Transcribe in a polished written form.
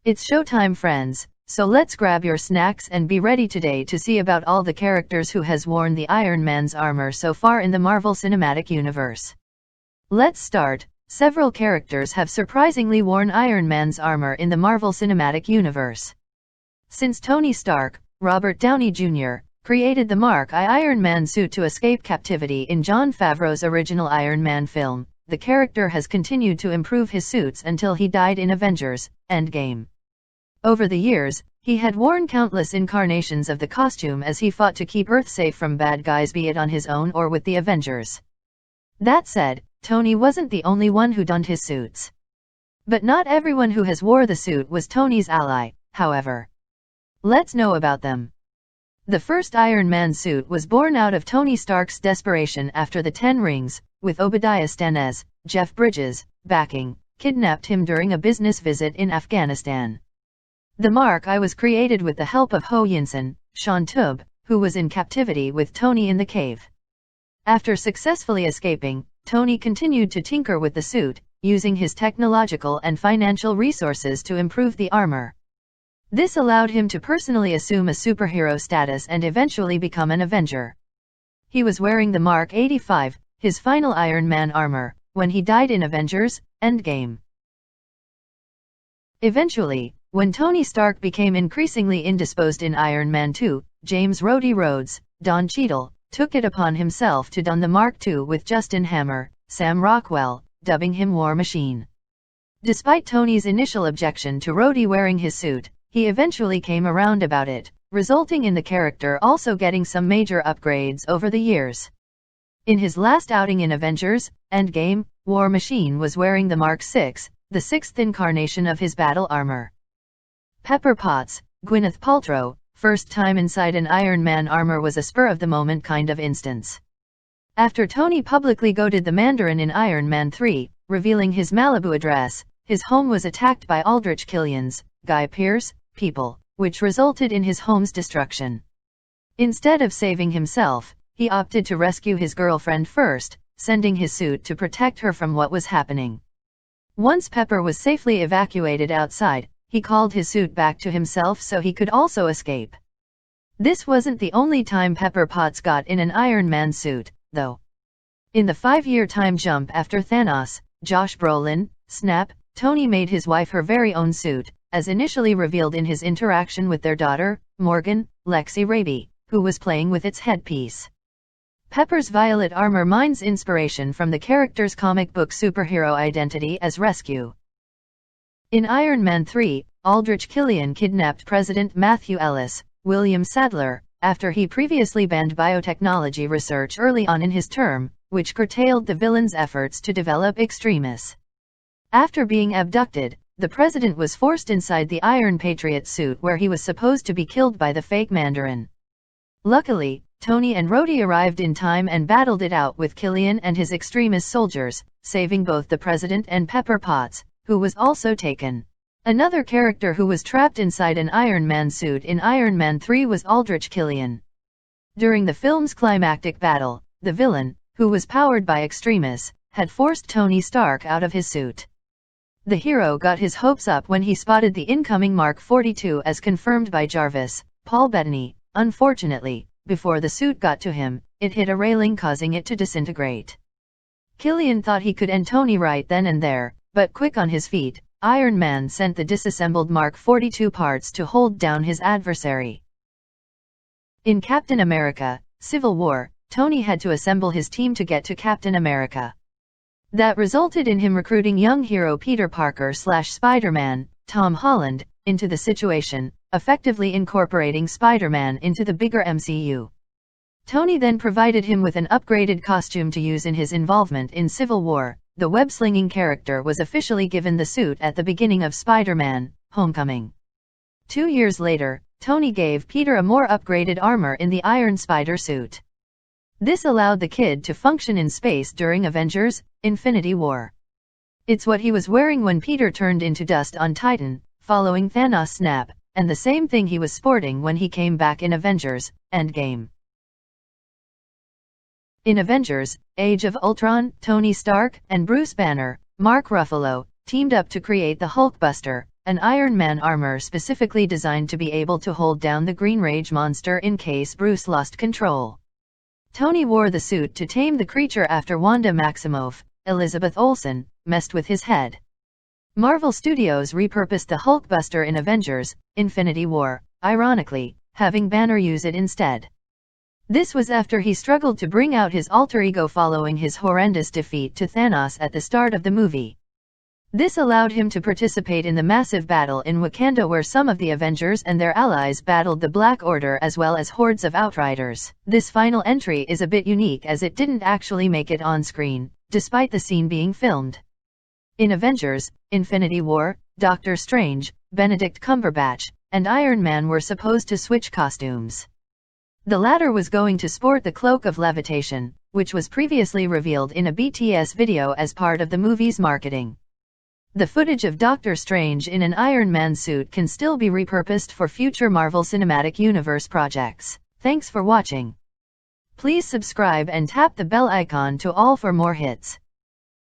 It's showtime, friends, so let's grab your snacks and be ready today to see about all the characters who has worn the Iron Man's armor so far in the Marvel Cinematic Universe. Let's start. Several characters have surprisingly worn Iron Man's armor in the Marvel Cinematic Universe. Since Tony Stark, Robert Downey Jr., created the Mark I Iron Man suit to escape captivity in Jon Favreau's original Iron Man film, the character has continued to improve his suits until he died in Avengers: Endgame. Over the years, he had worn countless incarnations of the costume as he fought to keep Earth safe from bad guys, be it on his own or with the Avengers. That said, Tony wasn't the only one who donned his suits. But not everyone who has wore the suit was Tony's ally, however. Let's know about them. The first Iron Man suit was born out of Tony Stark's desperation after the 10 Rings, with Obadiah Stane as Jeff Bridges, backing, kidnapped him during a business visit in Afghanistan. The Mark I was created with the help of Ho Yinsen, Sean Tub, who was in captivity with Tony in the cave. After successfully escaping, Tony continued to tinker with the suit, using his technological and financial resources to improve the armor. This allowed him to personally assume a superhero status and eventually become an Avenger. He was wearing the Mark 85, his final Iron Man armor, when he died in Avengers: Endgame. Eventually, when Tony Stark became increasingly indisposed in Iron Man 2, James Rhodes, Don Cheadle, took it upon himself to don the Mark II with Justin Hammer, Sam Rockwell, dubbing him War Machine. Despite Tony's initial objection to Rhodey wearing his suit, he eventually came around about it, resulting in the character also getting some major upgrades over the years. In his last outing in Avengers: Endgame, War Machine was wearing the Mark VI, the 6th incarnation of his battle armor. Pepper Potts, Gwyneth Paltrow, first time inside an Iron Man armor was a spur-of-the-moment kind of instance. After Tony publicly goaded the Mandarin in Iron Man 3, revealing his Malibu address, his home was attacked by Aldrich Killian's, Guy Pearce, people, which resulted in his home's destruction. Instead of saving himself, he opted to rescue his girlfriend first, sending his suit to protect her from what was happening. Once Pepper was safely evacuated outside, he called his suit back to himself so he could also escape. This wasn't the only time Pepper Potts got in an Iron Man suit, though. In the 5-year time jump after Thanos, Josh Brolin, Snap, Tony made his wife her very own suit, as initially revealed in his interaction with their daughter, Morgan, Lexi Raby, who was playing with its headpiece. Pepper's violet armor mines inspiration from the character's comic book superhero identity as Rescue. In Iron Man 3, Aldrich Killian kidnapped President Matthew Ellis, William Sadler, after he previously banned biotechnology research early on in his term, which curtailed the villain's efforts to develop extremis. After being abducted, the president was forced inside the Iron Patriot suit where he was supposed to be killed by the fake Mandarin. Luckily, Tony and Rhodey arrived in time and battled it out with Killian and his extremis soldiers, saving both the president and Pepper Potts, who was also taken. Another character who was trapped inside an Iron Man suit in Iron Man 3 was Aldrich Killian. During the film's climactic battle, the villain, who was powered by extremis, had forced Tony Stark out of his suit. The hero got his hopes up when he spotted the incoming Mark 42 as confirmed by Jarvis, Paul Bettany. Unfortunately, before the suit got to him, it hit a railing causing it to disintegrate. Killian thought he could end Tony right then and there, but quick on his feet, Iron Man sent the disassembled Mark 42 parts to hold down his adversary. In Captain America: Civil War, Tony had to assemble his team to get to Captain America. That resulted in him recruiting young hero Peter Parker/Spider-Man, Tom Holland, into the situation, effectively incorporating Spider-Man into the bigger MCU. Tony then provided him with an upgraded costume to use in his involvement in Civil War. The web-slinging character was officially given the suit at the beginning of Spider-Man: Homecoming. 2 years later, Tony gave Peter a more upgraded armor in the Iron Spider suit. This allowed the kid to function in space during Avengers: Infinity War. It's what he was wearing when Peter turned into dust on Titan, following Thanos' snap, and the same thing he was sporting when he came back in Avengers: Endgame. In Avengers: Age of Ultron, Tony Stark and Bruce Banner, Mark Ruffalo, teamed up to create the Hulkbuster, an Iron Man armor specifically designed to be able to hold down the Green Rage monster in case Bruce lost control. Tony wore the suit to tame the creature after Wanda Maximoff, Elizabeth Olsen, messed with his head. Marvel Studios repurposed the Hulkbuster in Avengers: Infinity War, ironically, having Banner use it instead. This was after he struggled to bring out his alter ego following his horrendous defeat to Thanos at the start of the movie. This allowed him to participate in the massive battle in Wakanda where some of the Avengers and their allies battled the Black Order as well as hordes of Outriders. This final entry is a bit unique as it didn't actually make it on screen, despite the scene being filmed. In Avengers: Infinity War, Doctor Strange, Benedict Cumberbatch, and Iron Man were supposed to switch costumes. The latter was going to sport the Cloak of Levitation, which was previously revealed in a BTS video as part of the movie's marketing. The footage of Doctor Strange in an Iron Man suit can still be repurposed for future Marvel Cinematic Universe projects. Thanks for watching. Please subscribe and tap the bell icon to all for more hits.